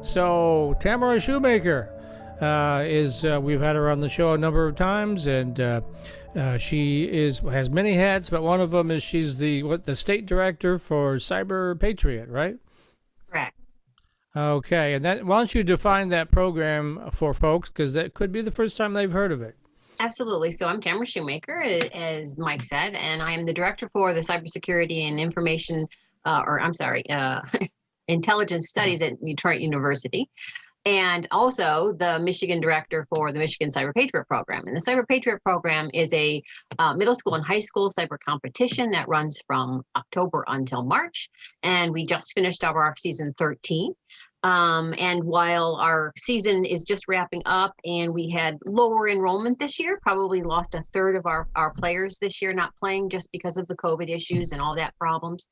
So Tamara Shoemaker we've had her on the show a number of times, and she has many hats, but one of them is she's the state director for Cyber Patriot, right? Correct. Okay, and why don't you define that program for folks, because that could be the first time they've heard of it. Absolutely. So I'm Tamara Shoemaker, as Mike said, and I am the director for the Cybersecurity and Information, Intelligence Studies at Detroit University, and also the Michigan director for the Michigan Cyber Patriot program. And the Cyber Patriot program is a middle school and high school cyber competition that runs from October until March. And we just finished our season 13. And while our season is just wrapping up and we had lower enrollment this year, probably lost a third of our players this year not playing just because of the COVID issues and all that problems,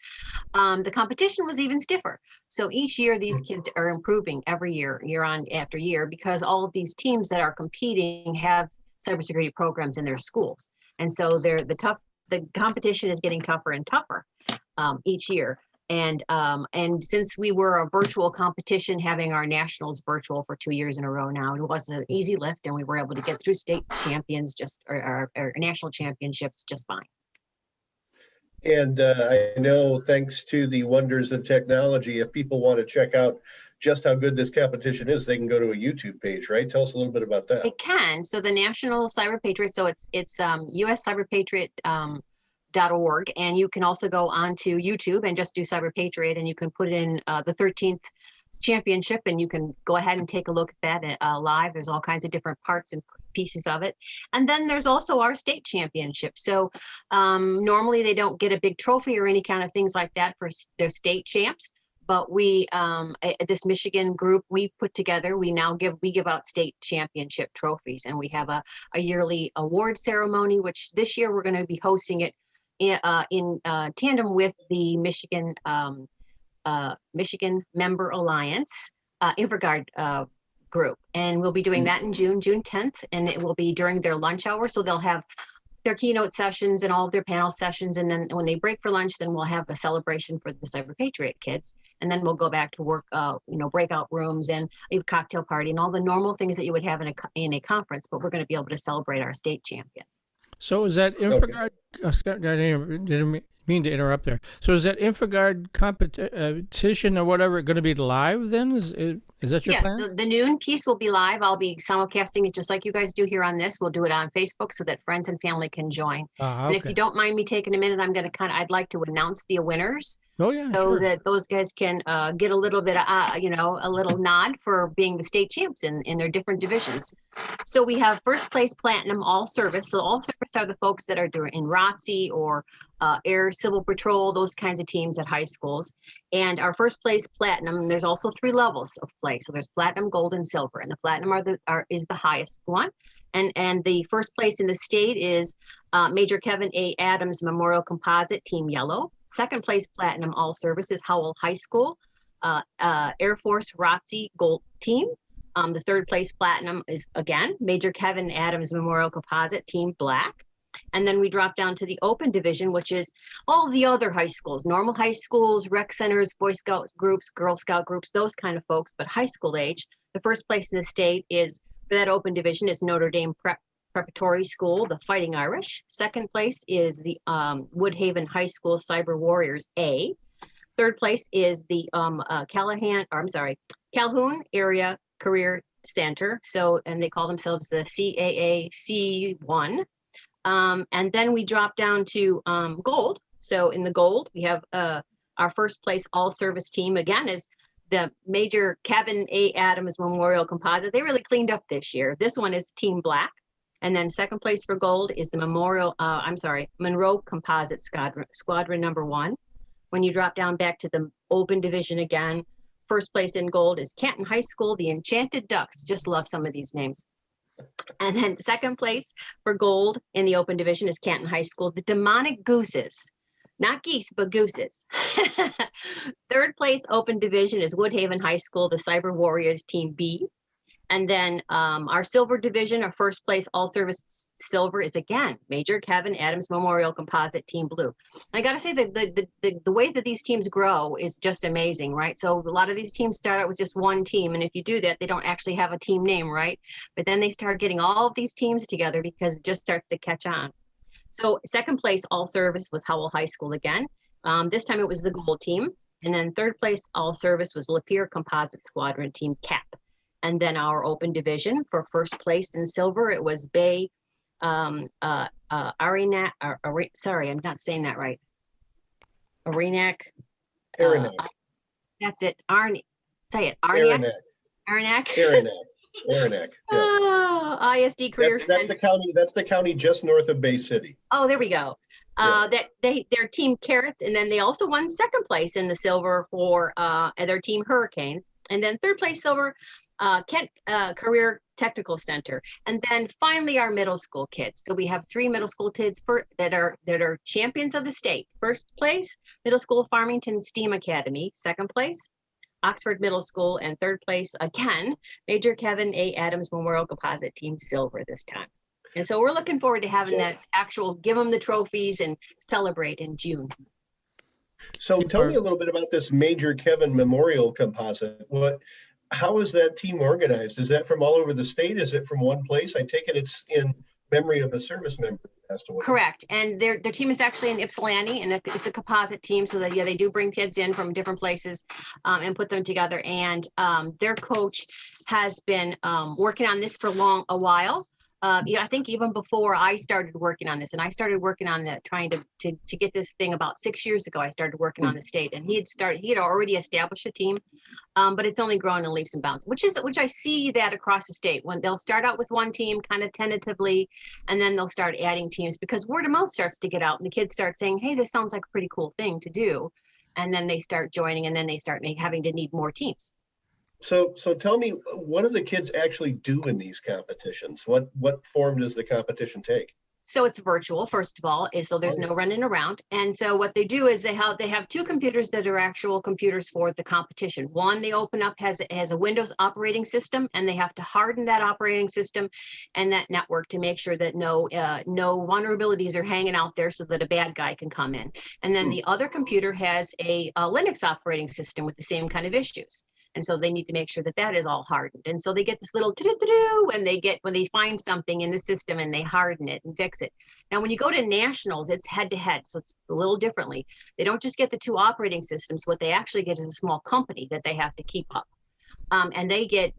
the competition was even stiffer. So each year these kids are improving every year, year on after year, because all of these teams that are competing have cybersecurity programs in their schools. And so the competition is getting tougher and tougher each year. And since we were a virtual competition, having our nationals virtual for 2 years in a row now, it wasn't an easy lift, and we were able to get through state champions or national championships just fine. And I know, thanks to the wonders of technology, if people want to check out just how good this competition is, they can go to a YouTube page, right? Tell us a little bit about that. They can. So the National Cyber Patriot, so it's US Cyber Patriot .org, and you can also go onto YouTube and just do Cyber Patriot, and you can put in the 13th championship, and you can go ahead and take a look at that live. There's all kinds of different parts and pieces of it. And then there's also our state championship. So normally they don't get a big trophy or any kind of things like that for their state champs. But we, this Michigan group we put together, we give out state championship trophies, and we have a yearly award ceremony, which this year we're going to be hosting it in tandem with the Michigan Member Alliance Infra group. And we'll be doing that in June 10th, and it will be during their lunch hour. So they'll have their keynote sessions and all of their panel sessions. And then when they break for lunch, then we'll have a celebration for the Cyber Patriot kids. And then we'll go back to work, breakout rooms and a cocktail party and all the normal things that you would have in a conference, but we're going to be able to celebrate our state champions. So is that InfraGard? Okay. Didn't mean to interrupt there. So is that InfraGard competition or whatever going to be live then? Is that your plan? Yes, the noon piece will be live. I'll be simulcasting it just like you guys do here on this. We'll do it on Facebook so that friends and family can join. Okay. And if you don't mind me taking a minute, I'd like to announce the winners. Oh, yeah, so sure. that those guys can get a little bit, a little nod for being the state champs in their different divisions. So we have first place platinum all service. So all service are the folks that are in ROTC or Air Civil Patrol, those kinds of teams at high schools. And our first place platinum, there's also 3 levels of play. So there's platinum, gold, and silver. And the platinum is the highest one. And the first place in the state is Major Kevin A. Adams Memorial Composite, Team Yellow. Second place platinum all service is Howell High School, Air Force ROTC Gold Team. The third place platinum is, again, Major Kevin Adams Memorial Composite, Team Black. And then we drop down to the open division, which is all the other high schools, normal high schools, rec centers, Boy Scout groups, Girl Scout groups, those kind of folks, but high school age. The first place in the state is, for that open division, is Notre Dame Preparatory School, the Fighting Irish. Second place is the Woodhaven High School Cyber Warriors A. Third place is the Calhoun Area Career Center. So, and they call themselves the CAAC1. And then we drop down to gold. So in the gold, we have our first place all service team, again, is the Major Kevin A. Adams Memorial Composite. They really cleaned up this year. This one is Team Black. And then second place for gold is the Monroe Composite Squadron number 1. When you drop down back to the open division again, first place in gold is Canton High School, the Enchanted Ducks. Just love some of these names. And then second place for gold in the open division is Canton High School, the Demonic Gooses. Not geese, but gooses. Third place open division is Woodhaven High School, the Cyber Warriors Team B. And then our silver division, our first place all service silver is again Major Kevin Adams Memorial Composite Team Blue. I got to say that the way that these teams grow is just amazing, right? So a lot of these teams start out with just one team, and if you do that, they don't actually have a team name, right? But then they start getting all of these teams together because it just starts to catch on. So second place all service was Howell High School again. This time it was the gold team, and then third place all service was Lapeer Composite Squadron Team CAP. And then our open division for first place in silver, it was Bay Arinac. Sorry, I'm not saying that right. Arinac. That's it. Say it. Arinac. Arinac. Arinac. Yes. Oh, ISD Career That's the county. That's the county just north of Bay City. Oh, there we go. Yeah. Their team Carrots, and then they also won second place in the silver for their team Hurricanes, and then third place silver. Kent Career Technical Center, and then finally our middle school kids. So we have 3 middle school kids that are champions of the state. First place, Middle School Farmington STEAM Academy. Second place, Oxford Middle School, and third place again, Major Kevin A. Adams Memorial Composite Team Silver this time. And so we're looking forward to having that actual give them the trophies and celebrate in June. So tell me a little bit about this Major Kevin Memorial Composite. How is that team organized? Is that from all over the state? Is it from one place? I take it it's in memory of a service member who passed away. Correct. And their team is actually in Ypsilanti, and it's a composite team. So that, they do bring kids in from different places and put them together. And their coach has been working on this for a while. I think even before I started working on this, and I started working on trying to get this thing about 6 years ago. I started working on the state, and he had already established a team, but it's only grown in leaps and bounds, which I see that across the state. When they'll start out with one team kind of tentatively, and then they'll start adding teams because word of mouth starts to get out, and the kids start saying, "Hey, this sounds like a pretty cool thing to do," and then they start joining, and then they start having to need more teams. So tell me, what do the kids actually do in these competitions? What form does the competition take? So it's virtual, first of all, so there's no running around. And so what they do is they have 2 computers that are actual computers for the competition. One they open up has a Windows operating system, and they have to harden that operating system and that network to make sure that no vulnerabilities are hanging out there so that a bad guy can come in. And then the other computer has a Linux operating system with the same kind of issues. And so they need to make sure that is all hardened. And so they get this little when they find something in the system and they harden it and fix it. Now, when you go to nationals, it's head to head. So it's a little differently. They don't just get the 2 operating systems. What they actually get is a small company that they have to keep up. And they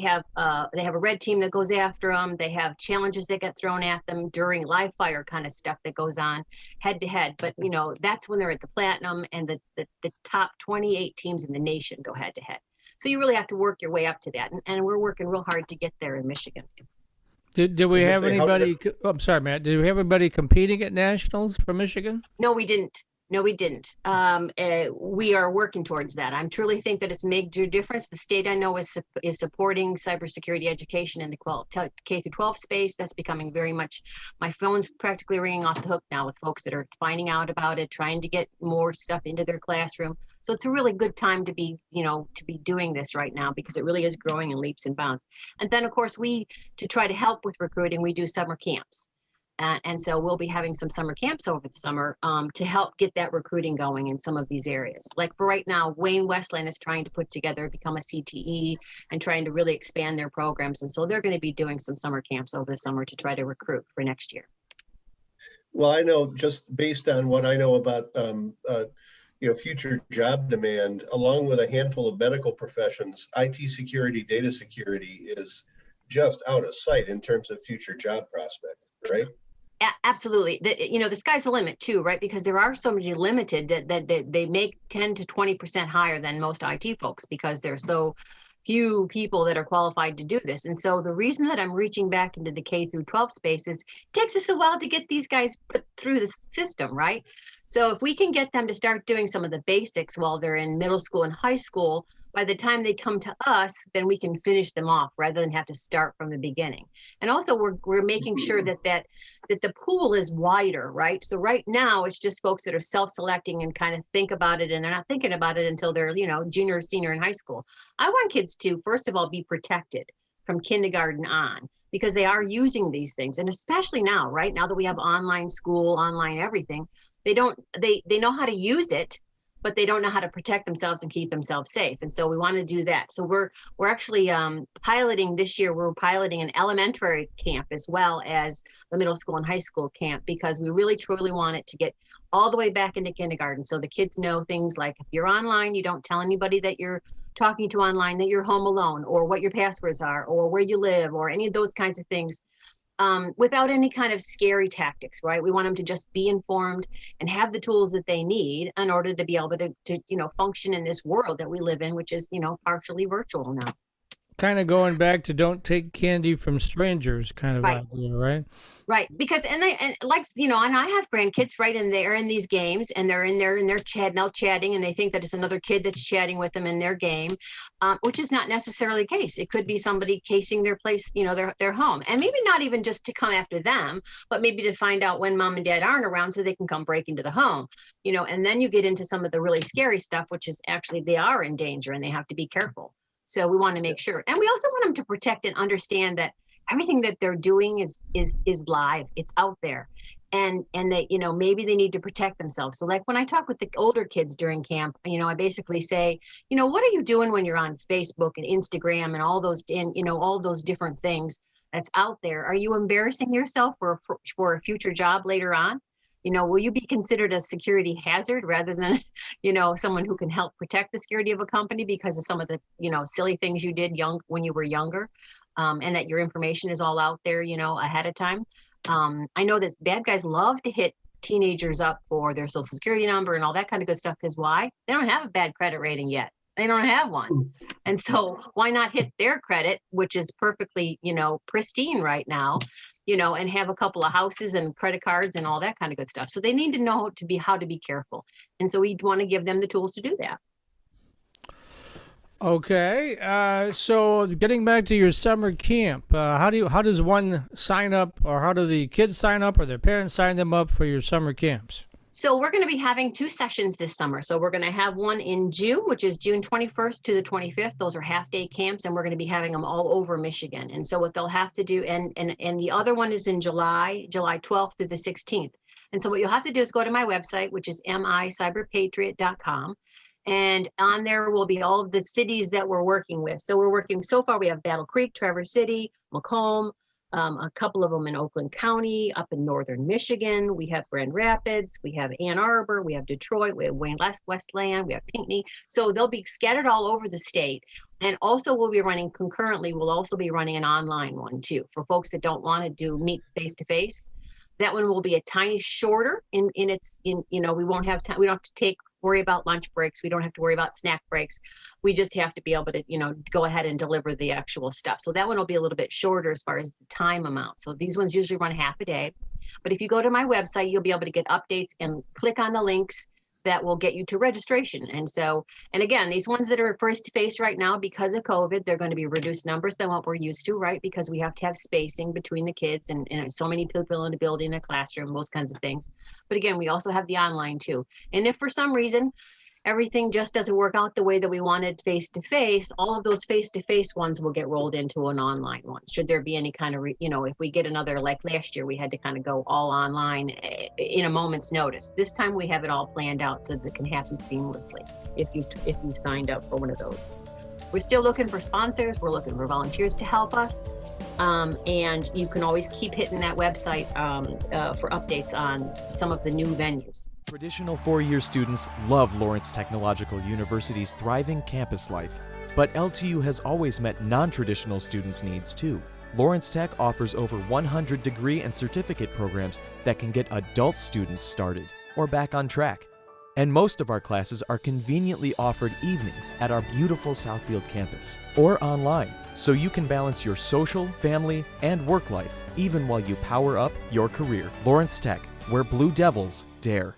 have a red team that goes after them. They have challenges that get thrown at them during live fire kind of stuff that goes on head to head. But, that's when they're at the platinum, and the top 28 teams in the nation go head to head. So you really have to work your way up to that. And we're working real hard to get there in Michigan. Did we have anybody? I'm sorry, Matt. Did we have anybody competing at nationals from Michigan? No, we didn't. We are working towards that. I truly think that it's a major difference. The state, I know, is supporting cybersecurity education in the K through 12 space. That's becoming very much, my phone's practically ringing off the hook now with folks that are finding out about it, trying to get more stuff into their classroom. So it's a really good time to be doing this right now, because it really is growing in leaps and bounds. And then, of course, to try to help with recruiting, we do summer camps. And so we'll be having some summer camps over the summer to help get that recruiting going in some of these areas. Like for right now, Wayne Westland is trying to become a CTE and trying to really expand their programs. And so they're going to be doing some summer camps over the summer to try to recruit for next year. Well, I know, just based on what I know about future job demand, along with a handful of medical professions, IT security, data security is just out of sight in terms of future job prospects, right? Absolutely. The sky's the limit too, right? Because there are so many limited that they make 10 to 20% higher than most IT folks, because there's so few people that are qualified to do this. And so the reason that I'm reaching back into the K through 12 space is it takes us a while to get these guys put through the system, right? So if we can get them to start doing some of the basics while they're in middle school and high school, by the time they come to us, then we can finish them off rather than have to start from the beginning. And also we're making sure that the pool is wider, right? So right now it's just folks that are self-selecting and kind of think about it, and they're not thinking about it until they're, junior or senior in high school. I want kids to, first of all, be protected. from kindergarten on, because they are using these things. And especially now, right now that we have online school, online everything, they know how to use it, but they don't know how to protect themselves and keep themselves safe. And so we want to do that. So we're actually piloting this year. We're piloting an elementary camp as well as the middle school and high school camp, because we really truly want it to get all the way back into kindergarten. So the kids know things like, if you're online, you don't tell anybody that you're talking to online, that you're home alone, or what your passwords are, or where you live, or any of those kinds of things. Without any kind of scary tactics, right? We want them to just be informed and have the tools that they need in order to be able to function in this world that we live in, which is, partially virtual now. Kind of going back to don't take candy from strangers kind of idea, right? Right. Because, and I have grandkids, right? And they're in these games and they're in there and they're chatting and they think that it's another kid that's chatting with them in their game, which is not necessarily the case. It could be somebody casing their place, their home, and maybe not even just to come after them, but maybe to find out when mom and dad aren't around so they can come break into the home, and then you get into some of the really scary stuff, which is actually they are in danger and they have to be careful. So we want to make sure. And we also want them to protect and understand that everything that they're doing is live. It's out there. And they, maybe they need to protect themselves. So like when I talk with the older kids during camp, I basically say, what are you doing when you're on Facebook and Instagram and all those different things that's out there? Are you embarrassing yourself for a future job later on? Will you be considered a security hazard rather than, someone who can help protect the security of a company because of some of the, silly things you did when you were younger, and that your information is all out there, ahead of time. I know that bad guys love to hit teenagers up for their social security number and all that kind of good stuff. Because why? They don't have a bad credit rating yet. They don't have one. And so why not hit their credit, which is perfectly, pristine right now, and have a couple of houses and credit cards and all that kind of good stuff. So they need to know how to be careful. And so we want to give them the tools to do that. Okay. So getting back to your summer camp, how does one sign up, or how do the kids sign up, or their parents sign them up for your summer camps? So we're going to be having 2 sessions this summer. So we're going to have one in June, which is June 21st to the 25th. Those are half-day camps, and we're going to be having them all over Michigan. And so what they'll have to do, and the other one is in July 12th through the 16th. And so what you'll have to do is go to my website, which is MICyberPatriot.com. And on there will be all of the cities that we're working with. So so far we have Battle Creek, Traverse City, Macomb, a couple of them in Oakland County, up in northern Michigan. We have Grand Rapids, we have Ann Arbor, we have Detroit, we have Wayne Westland, we have Pinckney. So they'll be scattered all over the state. And also we'll be running concurrently, we'll also be running an online one too, for folks that don't want to meet face-to-face. That one will be a tiny shorter we won't have time, we don't have to worry about lunch breaks. We don't have to worry about snack breaks. We just have to be able to, go ahead and deliver the actual stuff. So that one will be a little bit shorter as far as the time amount. So these ones usually run half a day. But if you go to my website, you'll be able to get updates and click on the links that will get you to registration. And again, these ones that are face-to-face right now, because of COVID, they're going to be reduced numbers than what we're used to, right? Because we have to have spacing between the kids and so many people in a building, a classroom, those kinds of things. But again, we also have the online too. And if for some reason everything just doesn't work out the way that we wanted face-to-face, all of those face-to-face ones will get rolled into an online one. Should there be any kind of, if we get another, like last year, we had to kind of go all online in a moment's notice. This time we have it all planned out so that it can happen seamlessly if you signed up for one of those. We're still looking for sponsors. We're looking for volunteers to help us. And you can always keep hitting that website for updates on some of the new venues. Traditional four-year students love Lawrence Technological University's thriving campus life, but LTU has always met non-traditional students' needs too. Lawrence Tech offers over 100 degree and certificate programs that can get adult students started or back on track. And most of our classes are conveniently offered evenings at our beautiful Southfield campus or online, so you can balance your social, family, and work life even while you power up your career. Lawrence Tech, where Blue Devils dare.